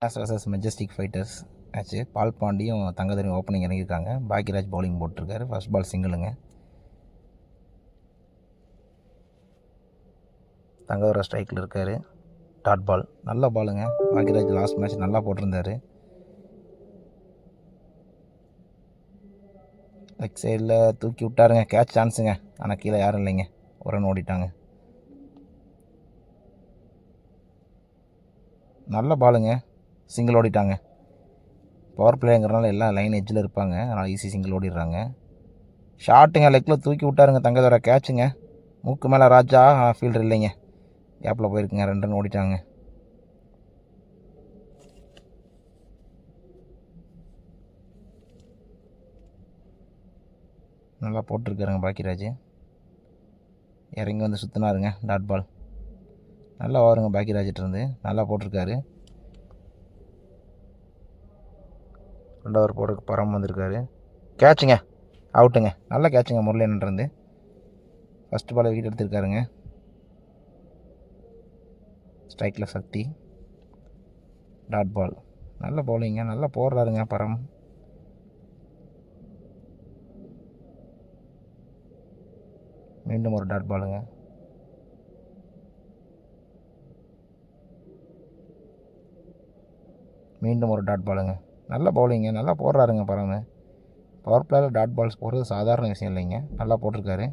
vs majestic fighters ஆச்சு. பால் பாண்டியும் Thangadevan opening இறங்கியிருக்காங்க. பாக்யராஜ் பவுலிங் போட்டிருக்காரு. ஃபர்ஸ்ட் பால் சிங்கிளுங்க. தங்கதேவன் ஸ்ட்ரைக்கில் இருக்கார். டாட் பால், நல்ல பாலுங்க. பாக்யராஜ் லாஸ்ட் மேட்ச் நல்லா போட்டிருந்தார். லெக் சைடில் தூக்கி விட்டாருங்க. கேட்ச் சான்ஸுங்க. ஆனால் கீழே யாரும் இல்லைங்க. ஒரு ரன் ஓடிட்டாங்க. நல்ல பாலுங்க. சிங்கிள் ஓடிட்டாங்க. பவர் பிளேங்கிறனால எல்லாம் லைன் எட்ஜில் இருப்பாங்க. அதனால் ஈஸி சிங்கிள் ஓடிடுறாங்க. ஷாட்டுங்க. லெக்கில் தூக்கி விட்டாருங்க தங்கதேவரை. கேட்சுங்க. மூக்கு மேலே ராஜா. ஃபீல்டர் இல்லைங்க. கேப்பில் போயிருக்குங்க. 2 ரன் ஓடிட்டாங்க. நல்லா போட்டிருக்காருங்க பாக்யராஜ். இறங்கி வந்து சுற்றினாருங்க. டாட் பால் நல்லா வருங்க. பாக்யராஜிட்டிருந்து நல்லா போட்டிருக்காரு. 2 ஓவர் போடுறதுக்கு பரம் வந்திருக்காரு. கேட்சுங்க. அவுட்டுங்க. நல்ல கேட்சுங்க முரளியன்றது. ஃபஸ்ட்டு பால் விக்கெட் எடுத்திருக்காருங்க. ஸ்ட்ரைக்கில் சக்தி. டாட் பால், நல்ல பவுலிங்க. நல்லா போடுறாருங்க பரம். மீண்டும் ஒரு டாட் பாலுங்க. மீண்டும் ஒரு டாட் பாலுங்க. நல்ல பவுலிங்க. நல்லா போடுறாருங்க பரம். பவர் பிளேயில் டாட் பால்ஸ் போடுறது சாதாரண விஷயம் இல்லைங்க. நல்லா போட்டிருக்காரு.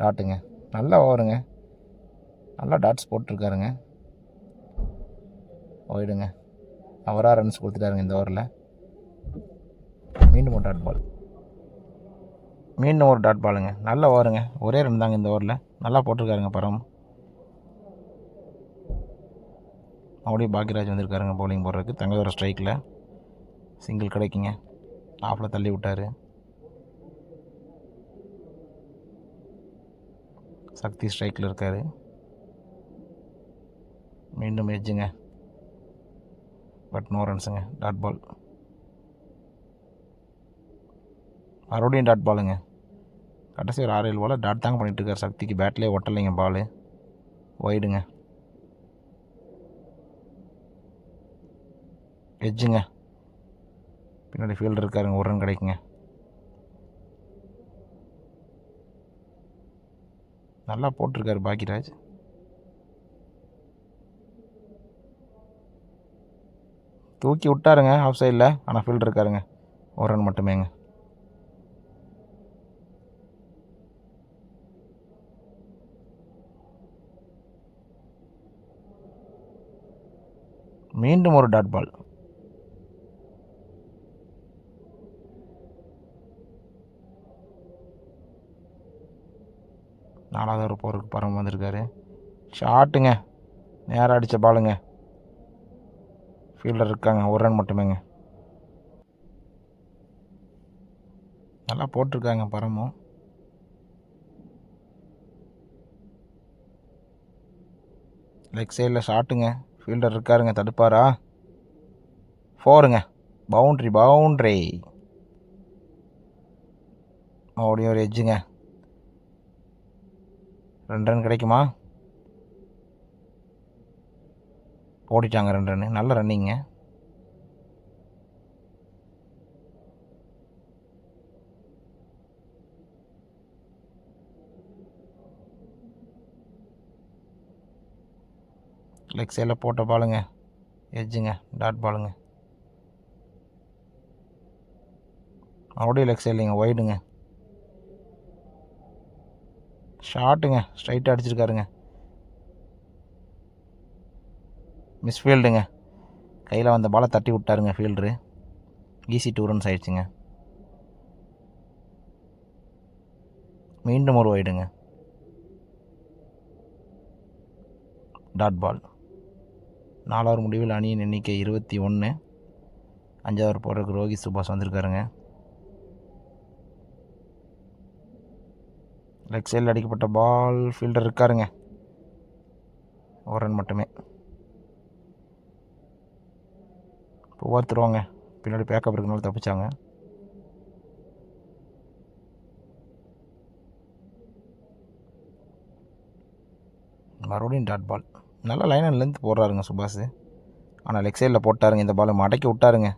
டாட்டுங்க. நல்லா ஓவருங்க. நல்லா டாட்ஸ் போட்டிருக்காருங்க. ஓயிடுங்க. அவராக ரன்ஸ் கொடுத்துட்டாருங்க இந்த ஓவரில். மீண்டும் ஒரு டாட் பால். மீண்டும் ஒரு டாட் பாலுங்க. நல்ல ஓவருங்க. ஒரே ரன் தாங்க இந்த ஓவரில். நல்லா போட்டிருக்காருங்க பரம். மறுபடியும் பாக்யராஜ் வந்திருக்காருங்க பவுலிங் போடுறதுக்கு. தங்கதேவன் ஸ்ட்ரைக்கில் சிங்கிள் கிடைக்குங்க. ஆஃபில் தள்ளி விட்டார். சக்தி ஸ்ட்ரைக்கில் இருக்கார். மீண்டும் எட்ஜுங்க. பட் நோ ரன்ஸுங்க. Dot ball. மறுபடியும் டாட் பாலுங்க. கடைசி ஒரு 6-7 பால் டாட் தாங்க பண்ணிகிட்ருக்கார். சக்திக்கு பேட்லேயே ஒட்டலைங்க பால். ஒயிடுங்க. எட்ஜுங்க. பின்னாடி ஃபீல்டர் இருக்காருங்க. ஒரு ரன் கிடைக்குங்க. நல்லா போட்டிருக்காரு பாக்யராஜ். தூக்கி விட்டாருங்க ஆஃப் சைடில். ஆனால் ஃபீல்டர் இருக்காருங்க. ஒரு ரன் மட்டுமேங்க. மீண்டும் ஒரு டாட் பால். நாலாவது ஒரு போருக்கு பரம் வந்திருக்காரு. ஷாட்டுங்க. நேராக அடித்த பாலுங்க. ஃபீல்டர் இருக்காங்க. ஒரு ரன் மட்டுமேங்க. நல்லா போட்டிருக்காங்க பரமும். லெக் சைடில் ஷாட்டுங்க. ஃபீல்டர் இருக்காருங்க. தடுப்பாரா? 4ங்க. Boundary boundary. மறுபடியும் ஒரு எட்ஜுங்க. 2 ரன் கிடைக்குமா? ஓடிட்டாங்க 2 ரன்னு. நல்ல ரன்னிங்க. லெக் சைடில் போட்ட பாலுங்க. எட்ஜுங்க. டாட் பாலுங்க. மறுபடியும் லெக் சைட்லைங்க. ஒயிடுங்க. ஷாட்டுங்க. ஸ்ட்ரைட்டாக அடிச்சிருக்காருங்க. மிஸ்ஃபீல்டுங்க. கையில் வந்த பாலை தட்டி விட்டாருங்க ஃபீல்டரு. ஈஸி 2 ரன்ஸ் ஆயிடுச்சுங்க. மீண்டும் ஒரு ஒயிடுங்க. Dot ball. 4 ஓவர் முடிவில் அணியின் எண்ணிக்கை 21. 5 ஓவர் போடுறதுக்கு ரோஹித் சுபாஷ் வந்திருக்காருங்க. லெக் சைடில் அடிக்கப்பட்ட பால். ஃபீல்டர் இருக்காருங்க. ஒரு ரன் மட்டுமே. பார்த்துருவாங்க. பின்னாடி பேக்கப் இருக்கனால தப்பிச்சாங்க. மறுபடியும் டாட் பால். நல்ல லைன் அண்ட் லென்த் போடுறாருங்க சுபாஷ். ஆனால் லெக் சைடில் போட்டாருங்க. இந்த பால் மடக்கி விட்டாருங்க.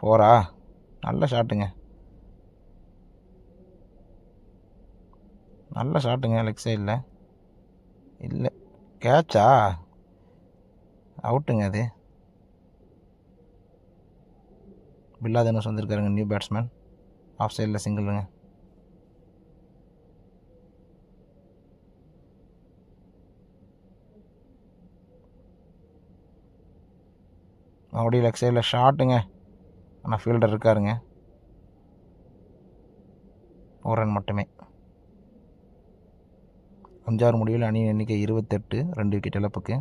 4 நல்ல ஷாட்டுங்க. நல்ல ஷாட்டுங்க லெக் சைடில். இல்லை கேட்சா? அவுட்டுங்க அது. பில்லா தனுஷ் வந்திருக்காருங்க, நியூ பேட்ஸ்மேன். ஆஃப் சைடில் சிங்கிளுங்க. மறுபடியும் லெக் சைடில் ஷாட்டுங்க. ஆனால் ஃபீல்டர் இருக்காருங்க. 1 ரன் மட்டுமே. 5 முடிவில் அணியின் எண்ணிக்கை 28, 2 விக்கெட் இழப்புக்கு.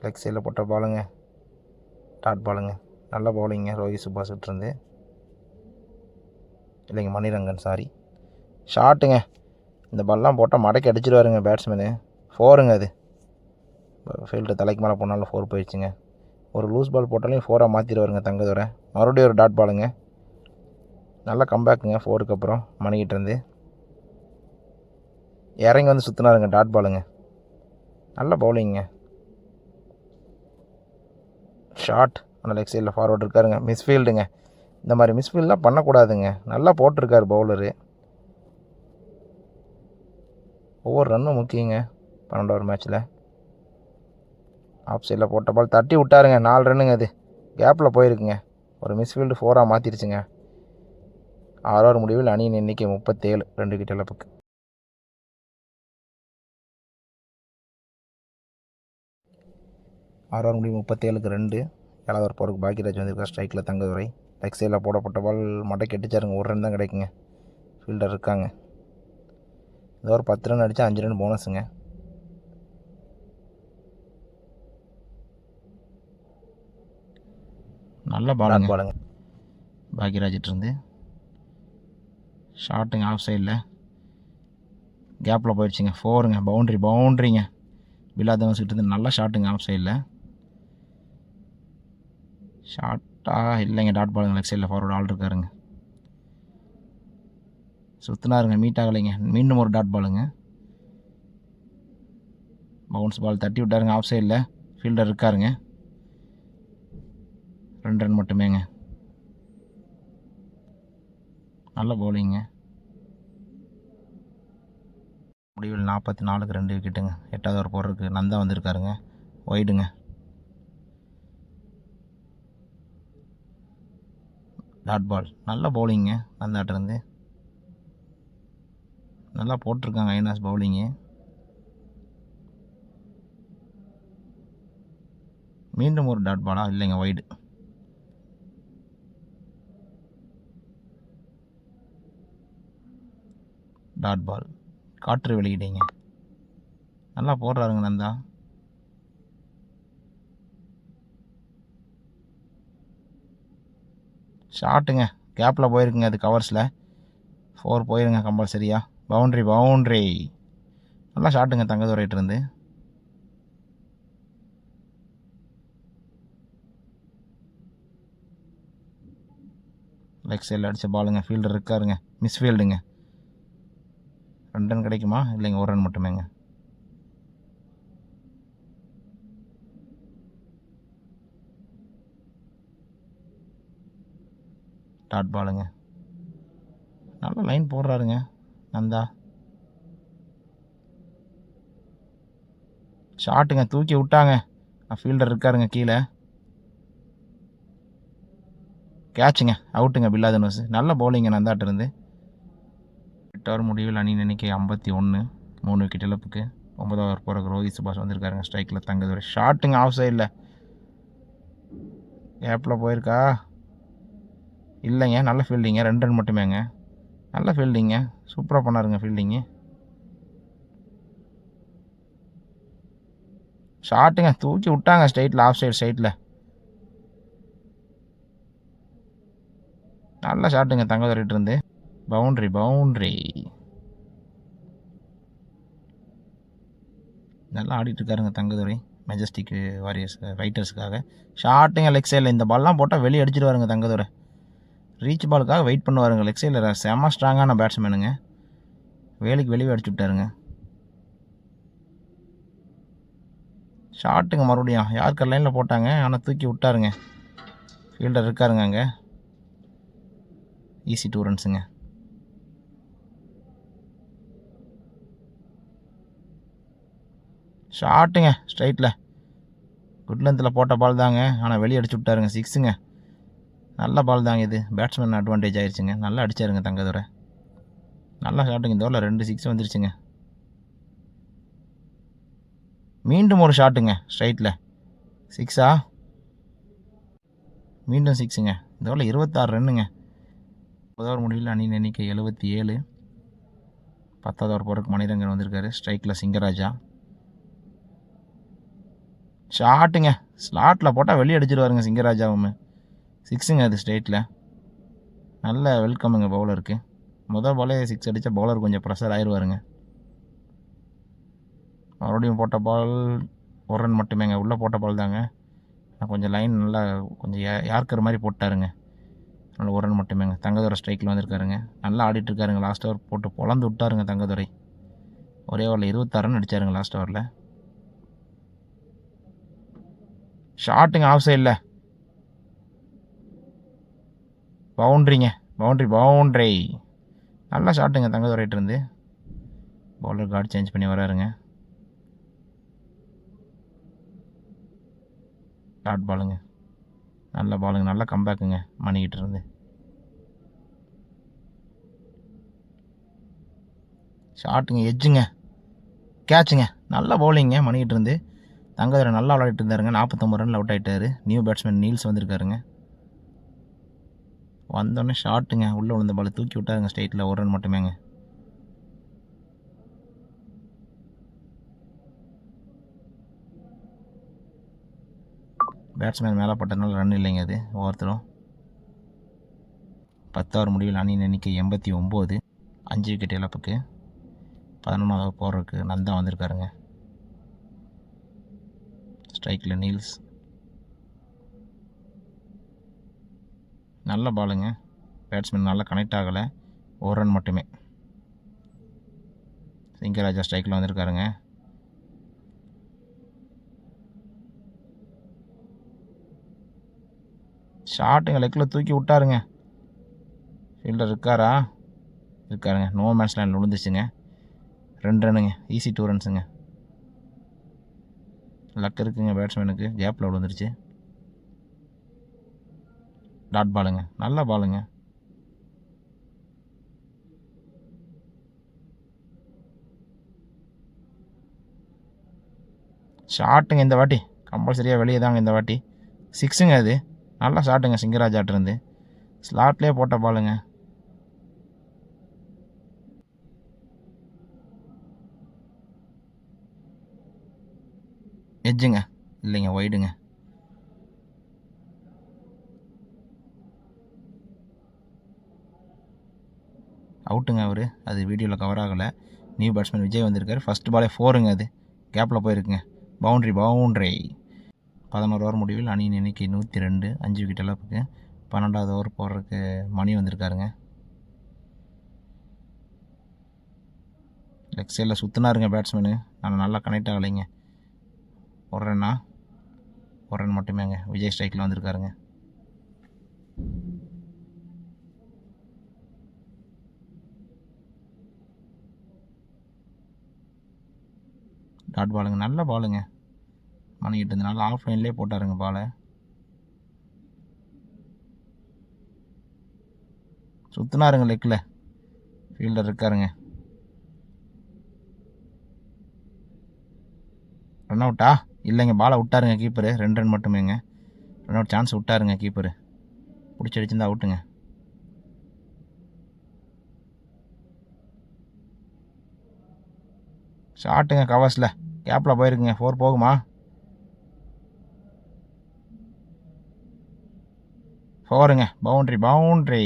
லெக் சைடில் போட்ட பாலுங்க, டாட் பாலுங்க. நல்ல பவுலிங்க ரோஹித் சுபாஷிட்ருந்து. இல்லைங்க, மணிரங்கன், சாரி. ஷாட்டுங்க. இந்த பால்லாம் போட்டால் மடக்கி அடிச்சிடுவாருங்க பேட்ஸ்மேனு. 4ங்க அது. ஃபீல்டு தலைக்கு மேலே போனாலும் 4 போயிடுச்சுங்க. ஒரு லூஸ் பால் போட்டாலும் 4 மாற்றிடுவாருங்க தங்கதுரை. மறுபடியும் ஒரு டாட் பாலுங்க. நல்ல கம்பேக்குங்க 4க்கு அப்புறம் மணிக்கிட்டேருந்து. இறங்கி வந்து சுற்றினாருங்க, டாட் பாலுங்க. நல்ல பவுலிங்க. ஷாட். ஆனால் லெக் சைடில் ஃபார்வர்டு இருக்காருங்க. மிஸ்ஃபீல்டுங்க. இந்த மாதிரி மிஸ்ஃபீல்டெலாம் பண்ணக்கூடாதுங்க. நல்லா போட்டிருக்காரு பவுலரு. ஒவ்வொரு ரன்னும் முக்கியங்க 12 மேட்ச்சில். ஆஃப் சைடில் போட்ட பால் தட்டி விட்டாருங்க. 4 ரன்னுங்க அது. கேப்பில் போயிருக்குங்க. ஒரு மிஸ்ஃபீல்டு 4 மாற்றிருச்சுங்க. 6 முடிவில் அணியின் எண்ணிக்கை 37, 2 விக்கெட் இழப்புக்கு. ஆறாவது முடிவு 37க்கு 2. 7வது போருக்கு பாக்கியராஜ் வந்திருக்கார் ஸ்ட்ரைக்கில் தங்கதுரை. லெக் சைடில் போடப்பட்ட பால் மடக்கி அடிச்சாருங்க. 1 ரன் தான் கிடைக்குங்க. ஃபீல்டர் இருக்காங்க. இந்த ஒரு 10 ரன் அடித்தா 5 ரன் போனஸுங்க. நல்ல பாலுங்க பாக்கியராஜிட்டிருந்து. ஷாட்டுங்க ஆஃப் சைடில் கேப்பில் போயிடுச்சுங்க. 4ங்க. பவுண்ட்ரிங்க. பில்லாதவன்ஸ்கிட்டேருந்து நல்ல ஷாட்டுங்க ஆஃப் சைடில். ஷார்ட்டா இல்லைங்க, டாட் பாலுங்க. லெக் சைடில் ஃபார்வர்டு ஆள் இருக்காருங்க. சுற்றினாருங்க, மீட் ஆகலைங்க. மீண்டும் ஒரு டாட் பாலுங்க. பவுன்ஸ் பால் தட்டி விட்டாருங்க ஆஃப் சைடில். ஃபீல்டர் இருக்காருங்க. 2 ரன் மட்டுமேங்க. நல்ல பவுலிங்க. முடிவில் 44க்கு 2 விக்கெட்டுங்க. 8வது ஓவர் போடுறதுக்கு நந்தா வந்திருக்காருங்க. ஒய்டுங்க. Dot ball. நல்ல பவுலிங்க நந்தாட்டிருந்து. நல்லா போட்டிருக்காங்க ஐனாஸ் பவுலிங்கு. மீண்டும் ஒரு டாட் பாலா? இல்லைங்க, ஒய்டு. Dot ball. காற்று வெளியிட்டீங்க. நல்லா போடுறாருங்க நந்தா. ஷாட்டுங்க. கேப்பில் போயிருக்குங்க அது, கவர்ஸில் 4 போயிருங்க கம்பல்சரியா. பவுண்ட்ரி. நல்லா ஷாட்டுங்க தங்கதுரைட்டிருந்து. லெக் சைடில் அடித்த பாலுங்க. ஃபீல்டர் இருக்காருங்க. மிஸ்ஃபீல்டுங்க. 2 ரன் கிடைக்குமா? இல்லைங்க, 1 ரன் மட்டுமேங்க. டாட் பாலுங்க. நல்ல லைன் போடுறாருங்க நந்தா. ஷாட்டுங்க. தூக்கி விட்டாங்க. ஃபீல்டர் இருக்காருங்க கீழே. கேட்சுங்க. அவுட்டுங்க பில்லாதனுஸ். நல்ல பவுலிங்க நந்தாட்டிருந்து. 8 முடிவில் அணியின் எண்ணிக்கை 51, 3 விக்கெட் இழப்புக்கு. 9வது ஓவர் போகிறக்கு ரோஹித் சுபாஷ் வந்திருக்காருங்க ஸ்ட்ரைக்கில் தங்கதுரை. ஷாட்டுங்க ஆஃப் சைடில். கேப்பில் போயிருக்கா? இல்லைங்க, நல்ல ஃபீல்டிங்க. 2 ரன் மட்டுமேங்க. நல்ல ஃபீல்டிங்க. சூப்பராக பண்ணாருங்க ஃபீல்டிங்கு. ஷாட்டுங்க. தூக்கி விட்டாங்க ஸ்ட்ரைட்டில், ஆஃப் சைடு ஸ்ட்ரைட்டில். நல்ல ஷாட்டுங்க தங்கதுரைட்டிருந்து. பவுண்ட்ரி. நல்லா ஆடிட்டுருக்காருங்க தங்கதுரை மெஜஸ்டிக் வாரியர்ஸ் ஃபைட்டர்ஸுக்காக. ஷாட்டுங்க லெக் சைடில். இந்த பால்லாம் போட்டால் வெளியே அடிச்சிடுவாருங்க தங்கதுரை. ரீச் பாலுக்காக வெயிட் பண்ணுவாருங்க. லெக் சைடில் செம்ம ஸ்ட்ராங்கான பேட்ஸ்மேனுங்க. வேலைக்கு வெளியே அடிச்சு விட்டாருங்க. ஷாட்டுங்க மறுபடியும் யாருக்கு லைனில் போட்டாங்க, ஆனால் தூக்கி விட்டாருங்க. ஃபீல்டர் இருக்காருங்க அங்கே. ஈஸி 2 ரன்ஸுங்க. ஷாட்டுங்க ஸ்ட்ரைட்டில் குட் லென்த்தில் போட்ட பால் தாங்க, ஆனால் வெளியே அடிச்சு விட்டாருங்க. 6ங்க. நல்ல பால் தாங்க இது. பேட்ஸ்மேன் அட்வான்டேஜ் ஆயிடுச்சுங்க. நல்லா அடிச்சாருங்க தங்கதுரை. நல்லா ஷாட்டுங்க. இந்த ஓவரில் 2 6 வந்துருச்சுங்க. மீண்டும் ஒரு ஷாட்டுங்க ஸ்ட்ரைட்டில். 6ஆ? மீண்டும் 6ங்க. இந்த ஓவரில் 26 ரன்னுங்க. 9 ஓவர் முடிவில் அணியின் எண்ணிக்கை 77. 10வது ஓவர் போகிறதுக்கு மணிரங்கன் வந்திருக்காரு. ஸ்ட்ரைக்கில் சிங்கராஜா. ஷாட்டுங்க ஸ்லாட்டில் போட்டால் வெளியே அடிச்சிருவாருங்க சிங்கராஜாவும். 6ங்க அது ஸ்ட்ரைட்டில். நல்ல வெல்கமுங்க பவுலருக்கு. முதல் பாலே 6 அடித்தா பவுலர் கொஞ்சம் ப்ரெஷர் ஆயிடுவாருங்க. மறுபடியும் போட்ட பால் 1 ரன் மட்டுமேங்க. உள்ளே போட்ட பால் தாங்க, கொஞ்சம் லைன் நல்லா கொஞ்சம் யார்க்கர் மாதிரி போட்டாருங்க. அதனால் 1 ரன் மட்டுமேங்க. தங்கதுரை ஸ்ட்ரைக்கில் வந்திருக்காருங்க. நல்லா ஆடிட்டுருக்காருங்க. லாஸ்ட் ஓவர் போட்டு பொழந்து விட்டாருங்க தங்கதுரை. ஒரே ஓவரில் 26 ரன் அடித்தாருங்க லாஸ்ட் ஓவரில். ஷாட்டுங்க ஆஃப் சைடில். பவுண்ட்ரிங்க. பவுண்ட்ரி. நல்லா ஷாட்டுங்க தங்கதுரைட்டு இருந்து. பவுலர் கார்டு சேஞ்ச் பண்ணி வராருங்க. ஷார்ட் பாலுங்க. நல்ல பாலுங்க. நல்ல கம்பேக்குங்க மணிக்கிட்ட இருந்து. ஷாட்டுங்க எட்ஜுங்க. கேட்சுங்க. நல்ல பவுலிங்க மணிக்கிட்ட இருந்து. தங்கதுரை நல்லா விளையாடிட்டு இருந்தாருங்க. 49 ரனில் அவுட் ஆகிட்டாரு. நியூ பேட்ஸ்மேன் நீல்ஸ் வந்திருக்காருங்க. வந்தோடனே ஷாட்டுங்க. உள்ளே விழுந்த பால் தூக்கி விட்டாருங்க ஸ்ட்ரைட்டில். 1 ரன் மட்டுமேங்க. பேட்ஸ்மேன் மேலே பட்டதுனால ரன் இல்லைங்க அது ஒவ்வொருத்தரும். 10 ஓவர் முடிவில் அணியின் எண்ணிக்கை 89. 5 விக்கெட் இழப்புக்கு. 11வது ஓவர் போடுறதுக்கு நந்தா வந்திருக்காருங்க. ஸ்ட்ரைக்கில் நீல்ஸ். நல்ல பாலுங்க. பேட்ஸ்மேன் நல்லா கனெக்ட் ஆகலை. 1 ரன் மட்டுமே. சிங்கராஜா ஸ்ட்ரைக்கில் வந்திருக்காருங்க. ஷாட்டுங்க லெக்கில் தூக்கி விட்டாருங்க. ஃபீல்டர் இருக்காருங்க. நோ மேட்ச் லைனில் விழுந்துச்சுங்க. 2 ரன்னுங்க. ஈஸி 2 ரன்ஸுங்க. லக் இருக்குங்க பேட்ஸ்மேனுக்கு. கேப்பில் விழுந்துருச்சு. டாட் பாலுங்க. நல்ல பாலுங்க. ஷாட்டுங்க இந்த வாட்டி கம்பல்சரியாக வெளியே தாங்க இந்த வாட்டி. 6ங்க அது. நல்லா ஷாட்டுங்க சிங்கராஜாட்டிருந்து. ஸ்லாட்லேயே போட்ட பாலுங்க. எட்ஜுங்க. இல்லைங்க ஒய்டுங்க. அவுட்டுங்க அவர். அது வீடியோவில் கவர் ஆகலை. நியூ பேட்ஸ்மேன் விஜய் வந்திருக்காரு. ஃபஸ்ட் பாலே 4ங்க அது. கேப்பில் போயிருக்குங்க. பவுண்ட்ரி. 11 ஓவர் முடிவில் அணியின் எண்ணிக்கை 102. 5 விக்கெட் இழப்புக்கு. 12வது ஓவர் போடுறதுக்கு மணி வந்திருக்காருங்க. லெக் சைடில் சுற்றினாருங்க பேட்ஸ்மேனு. ஆனால் நல்லா கனெக்ட் ஆகலைங்க. 1 ரன் மட்டுமேங்க. விஜய் ஸ்ட்ரைக்கில் வந்திருக்காருங்க. டாட் பாலுங்க. நல்ல பாலுங்க மணிக்கிட்டு இருந்து. நல்லா ஆஃப் லைன்லேயே போட்டாருங்க பாலை. சுற்றினாருங்க லெக்கில். ஃபீல்டர் இருக்காருங்க. ரன் அவுட்டா? இல்லைங்க, பாலை விட்டாருங்க கீப்பரு. 2 ரன் மட்டுமேங்க. ரன் அவுட் சான்ஸ் விட்டாருங்க கீப்பரு. பிடிச்சி அடிச்சிருந்தா அவுட்டுங்க. ஷாட்டுங்க கவர்ஸில். கேப்பில் போயிருக்குங்க. 4 போகுமா? 4ங்க. பவுண்ட்ரி.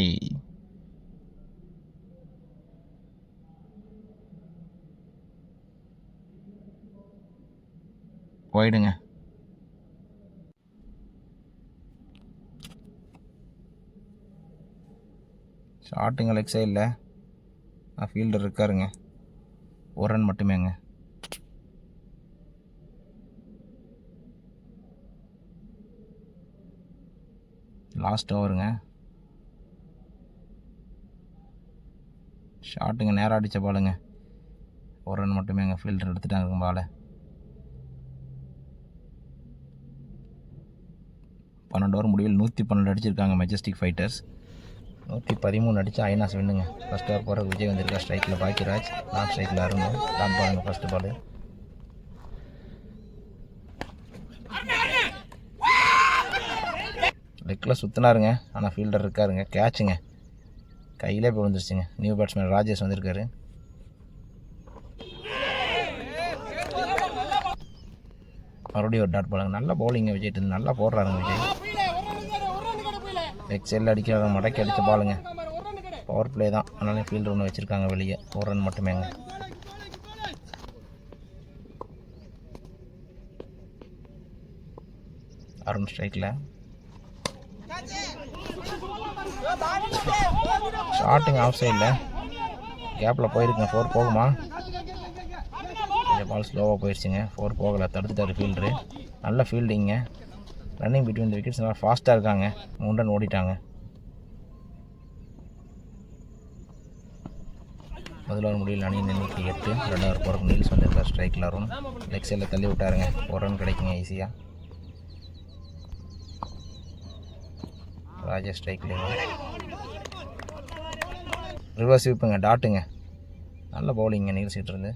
போயிடுங்க. ஷாட்டுங்க லெக் சைடில் ஃபீல்டர் இருக்காருங்க. ஒரு ரன் மட்டுமேங்க. லாஸ்ட் ஓவருங்க. ஷாட்டுங்க நேராக அடித்த பாலுங்க. ஒரு ரன் மட்டுமேங்க. ஃபீல்டர் எடுத்துட்டாங்க பாலை. 12 ஓவர் முடிவில் 112 அடிச்சிருக்காங்க மெஜஸ்டிக் ஃபைட்டர்ஸ். 113 அடித்து ஐநாஸ் வின்னுங்க. ஃபஸ்ட் ஓவர் போகிற விஜய் வந்திருக்கா. ஸ்ட்ரைக்கில் பாக்கியராஜ், நான் ஸ்ட்ரைக்கில் அருணும். டாட் பாலுங்க ஃபஸ்ட்டு பால். லெக்கில் சுற்றினாருங்க. ஆனால் ஃபீல்டர் இருக்காருங்க. கேட்சுங்க கையிலே போய் விழுந்துருச்சுங்க. நியூ பேட்ஸ்மேன் ராஜேஷ் வந்திருக்காரு. மறுபடியும் ஒரு டாட் பாலுங்க. நல்ல பவுலிங்க விஜய்ட்டு நல்லா போடுறாருங்க விஜய். லெக் சைடில் அடிக்கிறாங்க. மடக்கி அடித்த பாலுங்க. பவர் பிளே தான், அதனால ஃபீல்டர் ஒன்று வச்சுருக்காங்க வெளியே. ஒரு ரன் மட்டுமேங்க. அருண் ஸ்ட்ரைக்கில். ஷாட்டுங்க ஆஃப் சைடில் கேப்பில் போயிருக்குங்க. 4 போகுமா? பால் ஸ்லோவாக போயிடுச்சுங்க. 4 போகலை. தடுத்துட்டார் ஃபீல்டரு. நல்ல ஃபீல்டிங்க. ரன்னிங் பிட்வீன் த விக்கெட்ஸ் நல்லா ஃபாஸ்ட்டாக இருக்காங்க. 3 ரன் ஓடிட்டாங்க. முதல் ஓவர் முடியல. அணியின் எண்ணிக்கை 8. 2 ஓவர் போகிறக்கு நீல்ஸ் வந்திருக்கார். ஸ்ட்ரைக்கில் அருண். லெக் சைடில் தள்ளி விட்டாருங்க. 1 ரன் கிடைக்குங்க ஈஸியாக. ராஜேஷ் ஸ்ட்ரைக்லேங்க. ரிவர்ஸ் ஸ்வீப்புங்க. டாட்டுங்க. நல்ல பவுலிங்க நீல்ஸ் இருந்து.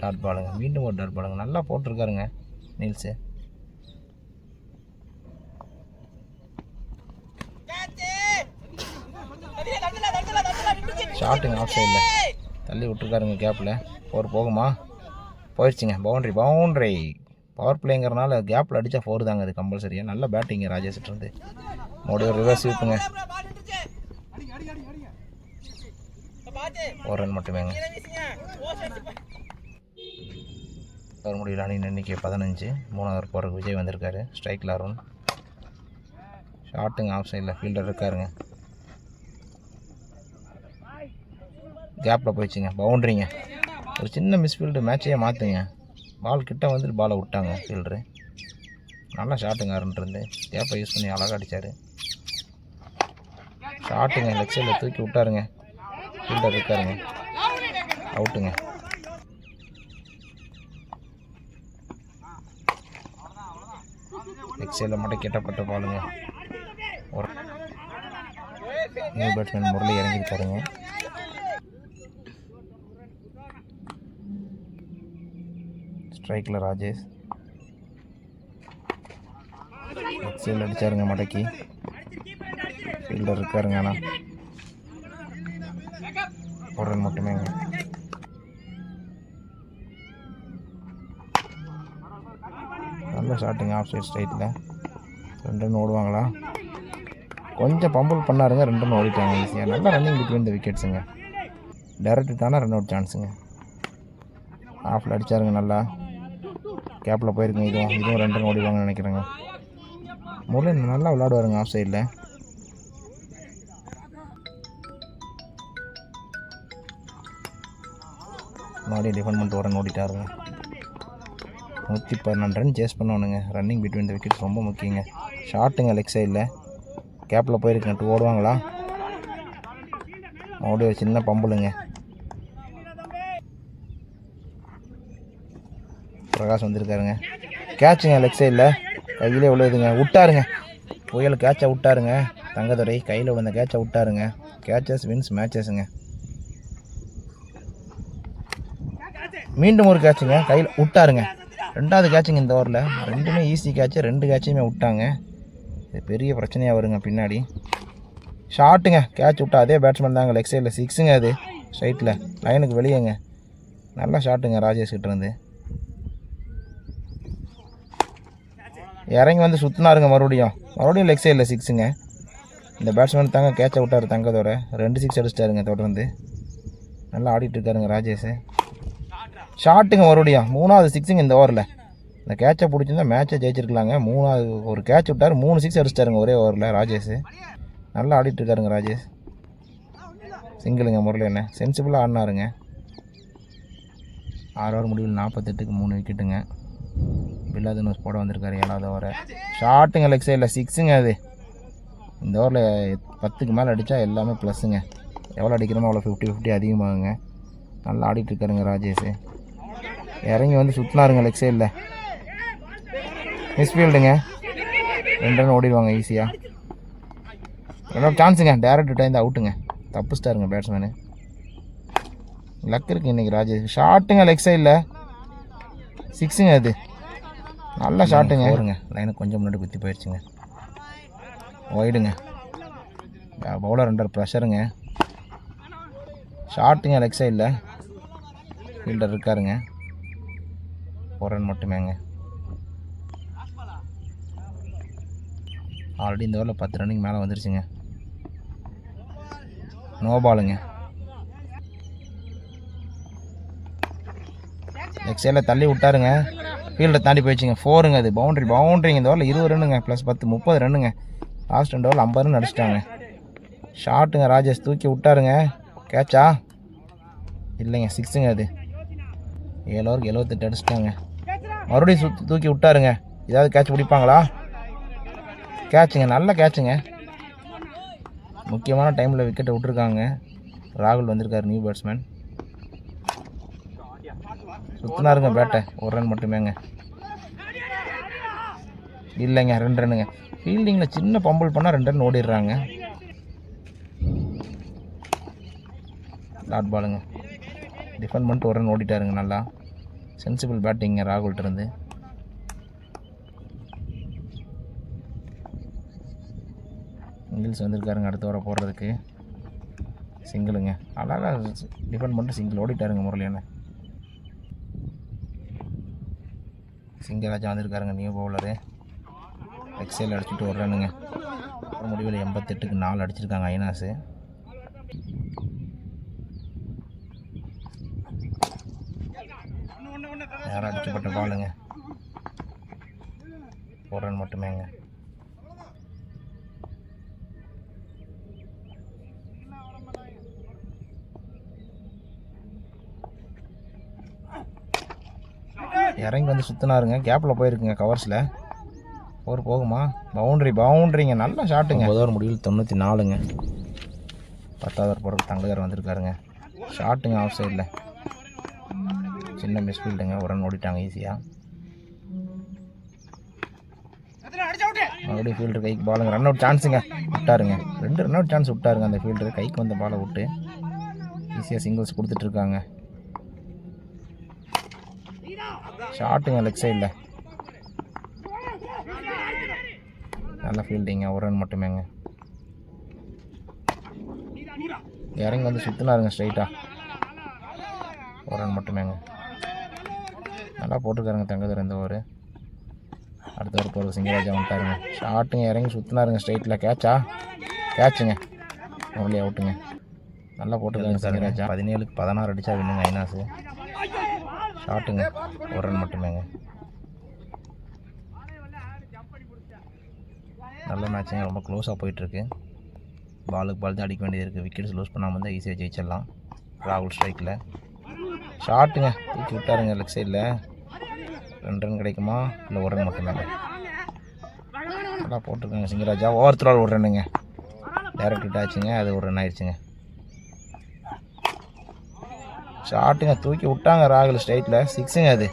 டாட் பாலுங்க. மீண்டும் ஒரு டாட் பாலுங்க. நல்லா போட்டிருக்காருங்க நீல்ஸு. ஷாட்டுங்க ஆஃப் சைடில் தள்ளி விட்டுருக்காருங்க கேப்பில். 4 போகுமா? போயிடுச்சுங்க. பவுண்ட்ரி. பவர் பிளேங்கிறனால கேப்பில் அடித்தா 4 தாங்க. அது கம்பல்சரியாக. நல்ல பேட்டிங்க ராஜேஷ் இருந்து. மறுபடியும் ஒரு ரிவர்ஸ் ஸ்வீப்புங்க. 1 ரன் மட்டுமேங்க. ஒரு முடியல. அணியின் எண்ணிக்கை 15. 3 ஓவர் போகிறக்கு விஜய் வந்திருக்காரு. ஸ்ட்ரைக்கில் அருண். ஷாட்டுங்க ஆஃப் சைடில் ஃபீல்டர் இருக்காருங்க. கேப்பில் போயிடுச்சுங்க. பவுண்ட்ரிங்க. ஒரு சின்ன மிஸ்ஃபீல்டு மேட்சையே மாற்றுங்க. பால் கிட்ட வந்துட்டு பாலை விட்டாங்க ஃபீல்டரு. நல்லா ஷாட்டுங்க அருண்ருந்து. கேப்பை யூஸ் பண்ணி அழகாக அடித்தார். ஷாட்டுங்க லெக் சைடில் தூக்கி விட்டாருங்க. ஃபீல்டர் இருக்காருங்க. அவுட்டுங்க. லெக் சைடில் மட்டும் கெட்டப்பட்ட பாலுங்க. ஒரு நியூ பேட்ஸ்மேன் முரளி இறங்கியிருக்காருங்க. ஸ்ட்ரைக்கில் ராஜேஷ். லெக் சைடில் அடித்தாருங்க மடக்கி. ஃபீல்டர் இருக்காருங்க. ஆனால் 1 ரன் மட்டுமேங்க. நல்ல ஷாட்டுங்க ஆஃப் சைட் ஸ்ட்ரைட்டில். 2 ரன் ஓடுவாங்களா? கொஞ்சம் பம்பிள் பண்ணாருங்க. 2 ரன் ஓடிட்டாங்க ஈஸியாக. நல்லா ரன்னிங் பிட்வீன் த விக்கெட்ஸுங்க. டைரக்ட் தானே ரன் அவுட் சான்ஸுங்க. ஆஃபில் அடித்தாருங்க. நல்லா கேப்பில் போயிருக்குங்க. இதுவும் 2 ரன் ஓடிவாங்கன்னு நினைக்கிறேங்க. முரளி நல்லா விளையாடுவாருங்க ஆஃப் சைடில். மறுபடியும் டிஃபெண்ட் பண்ணிட்டு 1 ரன் ஓடிட்டாருங்க. 112 ரன் சேஸ் பண்ணணுங்க. ரன்னிங் பிட்வீன் த விக்கெட்ஸ் ரொம்ப முக்கியங்க. ஷாட்டுங்க லெக் சைடில் கேப்பில் போயிருக்குங்க. 2 ஓடுவாங்களா? மறுபடியும் ஒரு சின்ன பம்புலுங்க. பிரகாஷ் வந்திருக்காருங்க. கேட்சுங்க லெக் சைடில் கையிலே விழுதுங்க. விட்டாருங்க. புயல் கேட்சை விட்டாருங்க. தங்கதுரை கையில் விழுந்த கேட்சை விட்டாருங்க. Catches wins மேட்சஸுங்க. மீண்டும் ஒரு கேட்சுங்க. கையில் விட்டாருங்க. 2வது கேட்சுங்க இந்த ஓவரில். 2மே ஈஸி கேட்சு. 2 கேட்சையுமே விட்டாங்க. இது பெரிய பிரச்சனையாக வருங்க பின்னாடி. ஷாட்டுங்க கேட்ச் விட்டா அதே பேட்ஸ்மேன் தாங்க. லெக் சைடில் 6ங்க. அது ஸ்ட்ரைட்டில் லைனுக்கு வெளியேங்க. நல்லா ஷாட்டுங்க ராஜேஷ் கிட்ட இருந்து. இறங்கி வந்து சுற்றினாருங்க. மறுபடியும் லெக் சைடில் 6ங்க. இந்த பேட்ஸ்மேன் தாங்க கேட்சை விட்டார் தங்கத்தோட. 2 6 அடிச்சிட்டாருங்க தொடர்ந்து. நல்லா ஆடிட்டு இருக்காருங்க ராஜேஷ். ஷாட்டுங்க மறுபடியும் 3வது 6ங்க இந்த ஓவரில். இந்த கேட்சை பிடிச்சிருந்தா மேட்சை ஜெயிச்சிருக்கலாங்க. 3 ஒரு கேட்ச் விட்டார், 3 6 அடிச்சிட்டாருங்க ஒரே ஓவரில் ராஜேஷ். நல்லா ஆடிட்டு இருக்காருங்க ராஜேஷ். சிங்கிளுங்க முரளி என்ன சென்சிபிளாக ஆடினாருங்க. 6 ஓவர் முடிவில் 48க்கு 3 விக்கெட்டுங்க. பில்லாதனூஸ் போட வந்திருக்காரு 7வது ஓவரை. ஷாட்டுங்க லெக் சைடில் 6ங்க. அது இந்த ஓவரில் 10க்கு மேலே அடித்தா எல்லாமே ப்ளஸ்ஸுங்க. எவ்வளோ அடிக்கிறோமோ அவ்வளோ 50-50 அதிகமாகுங்க. நல்லா ஆடிட்டு இருக்காருங்க ராஜேஷ். இறங்கி வந்து சுற்றினாருங்க லெக் சைடில். மிஸ்ஃபீல்டுங்க. 2 ரன் ஓடிடுவாங்க ஈஸியாக. 2 சான்ஸுங்க. டேரக்ட் டைம் அவுட்டுங்க. தப்புச்சிட்டாருங்க பேட்ஸ்மேனு. லக் இருக்குது இன்றைக்கி ராஜேஷ். ஷாட்டுங்க லெக் சைடில் 6ங்க. அது நல்ல ஷாட்டுங்க. வருங்க லைனுக்கு கொஞ்சம் முன்னாடி குத்தி போயிடுச்சுங்க. ஒய்டுங்க. பவுலர் அண்டர் ப்ரெஷருங்க. ஷாட்டுங்க லெக் சைடில். ஃபீல்டர் இருக்காருங்க. 4 ரன் மட்டுமேங்க. ஆல்ரெடி இந்த ஓவரில் 10 ரன்னுக்கு மேலே வந்துருச்சுங்க. நோ பாலுங்க. லெக் சைடில் தள்ளி விட்டாருங்க. ஃபீல்டை தாண்டி போயிடுச்சுங்க. 4ங்க. அது பவுண்ட்ரிங்க. இந்த ஓவரில் 20 ரன்னுங்க ப்ளஸ் 10 30 ரன்னுங்க. லாஸ்ட் 2 ஓவரில் 50 ரன் அடிச்சிட்டாங்க. ஷாட்டுங்க. ராஜேஷ் தூக்கி விட்டாருங்க. கேட்சா இல்லைங்க. 6ங்க. அது 7 ஓவருக்கு 78 அடிச்சிட்டாங்க. மறுபடியும் தூக்கி விட்டாருங்க. ஏதாவது கேட்ச் பிடிப்பாங்களா? கேட்சுங்க. நல்ல கேட்சுங்க. முக்கியமான டைமில் விக்கெட்டை விட்டுருக்காங்க. ராகுல் வந்திருக்காரு நியூ பேட்ஸ்மேன். சுற்றினாருங்க பேட்டை. 1 ரன் மட்டுமேங்க. இல்லைங்க 2 ரன்னுங்க. ஃபீல்டிங்கில் சின்ன பம்பிள் பண்ணால் 2 ரன் ஓடிடுறாங்க. டாட் பாலுங்க. டிஃபெண்ட் பண்ணிட்டு 1 ரன் ஓடிட்டாருங்க. நல்லா சென்சிபிள் பேட்டிங்க ராகுல்கிட்ட இருந்து. சிங்கிள்ஸ் வந்திருக்காருங்க அடுத்த ஓவரை போடுறதுக்கு. சிங்கிளுங்க. அழகாக டிஃபெண்ட் பண்ணிட்டு சிங்கிள் ஓடிட்டாருங்க முரளியான. சிங்கராஜா வந்திருக்காருங்க நியூ பவுலரு. எக்ஸைல் அடிச்சுட்டு 1 ரன்னுங்க. முடிவில் 88க்கு 4 அடிச்சிருக்காங்க ஐனாஸு. நேரம் அடிக்கப்பட்ட பாலுங்க. 4 ரன் மட்டுமேங்க. இறங்கி வந்து சுற்றினாருங்க. கேப்பில் போயிருக்குங்க கவர்ஸில். 4 போகுமா? பவுண்ட்ரிங்க. நல்ல ஷாட்டுங்க. 9 ஓவர் முடிவில் 94ங்க. 10வது ஓவர் போடுறதுக்கு தங்கதர் வந்திருக்காருங்க. ஷாட்டுங்க ஆஃப் சைடில். சின்ன மிஸ்ஃபீல்டுங்க. 1 ரன் ஓடிட்டாங்க ஈஸியாக. மறுபடியும் ஃபீல்டர் கைக்கு பாலுங்க. ரன் அவுட் சான்ஸுங்க. விட்டாருங்க. 2 ரன் அவுட் சான்ஸ் விட்டாருங்க அந்த ஃபீல்டர். கைக்கு வந்த பாலை விட்டு ஈஸியாக சிங்கிள்ஸ் கொடுத்துட்ருக்காங்க. ஷாட்டுங்க லெக் சைடில். நல்ல ஃபீல்டிங்க. 1 ரன் மட்டுமேங்க. இறங்கி வந்து சுற்றினாருங்க ஸ்ட்ரைட்டாக. 1 ரன் மட்டுமேங்க. நல்லா போட்டிருக்காருங்க தங்கதர் இந்த ஓவர். அடுத்த ஓவர் போகிறது சிங்கராஜா வந்துட்டாருங்க. ஷாட்டுங்க. இறங்கி சுற்றினாருங்க ஸ்ட்ரைட்டில். கேட்சுங்க. ஒன்லி அவுட்டுங்க. நல்லா போட்டிருக்காங்க சிங்கராஜா. 17க்கு 16 அடித்தா வின்னுங்க ஐனாஸு. ஷாட்டுங்க. 1 ரன் மட்டுமேங்க. நல்ல மேட்சுங்க. ரொம்ப க்ளோஸாக போயிட்டுருக்கு. பாலுக்கு பால் தான் அடிக்க வேண்டியது இருக்குது. விக்கெட்ஸ் லூஸ் பண்ணாமல் இருந்தால் ஈஸியாக ஜெயிச்சிடலாம். ராகுல் ஸ்ட்ரைக்கில். ஷாட்டுங்க. தூக்கி விட்டாருங்க லெக் சைடில். 2 ரன் கிடைக்குமா இல்லை 1 ரன் மட்டுமேங்க. நல்லா போட்டிருக்காங்க சிங்கராஜா. ஓவர் த்ரோல் 1 ரன்னுங்க. டேரக்ட் ஹிட் ஆச்சுங்க. அது 1 ரன் ஆயிடுச்சுங்க. ஷாட்டுங்க. தூக்கி விட்டாங்க ராகுல் ஸ்ட்ரைட்டில். 6ங்க. அது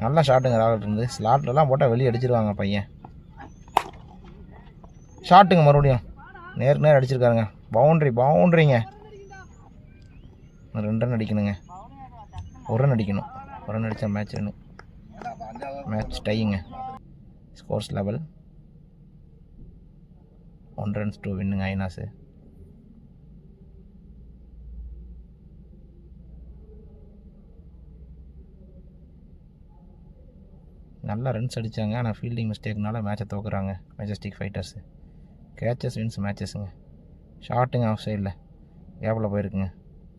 நல்லா ஷாட்டுங்க ராகுல் இருந்து. ஸ்லாட்லலாம் போட்டால் வெளியே அடிச்சிருவாங்க பையன். ஷாட்டுங்க. மறுபடியும் நேர் அடிச்சிருக்காருங்க. பவுண்ட்ரிங்க. 2 ரன் அடிக்கணுங்க. 1 ரன் அடிக்கணும். 1 ரன் அடித்தா மேட்ச் வேணும். மேட்ச் டைங்க. ஸ்கோர்ஸ் லெவல் 1 runs to வின்னுங்க ஐனாஸு. நல்லா ரன்ஸ் அடித்தாங்க. ஆனால் ஃபீல்டிங் மிஸ்டேக்னால மேட்சை தோக்குறாங்க மெஜஸ்டிக் ஃபைட்டர்ஸு. கேச்சஸ் வின்ஸ் மேட்சஸுங்க. ஷாட்டுங்க ஆஃப் சைடில். கேப்பில் போயிருக்குங்க.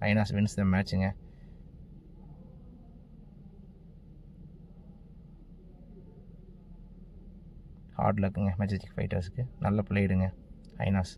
ஐனாஸ் வின்ஸ் த மேட்சுங்க. ஹார்ட் லக்குங்க மெஜஸ்டிக் ஃபைட்டர்ஸுக்கு. நல்ல பிளேடுங்க ஐனாஸ்.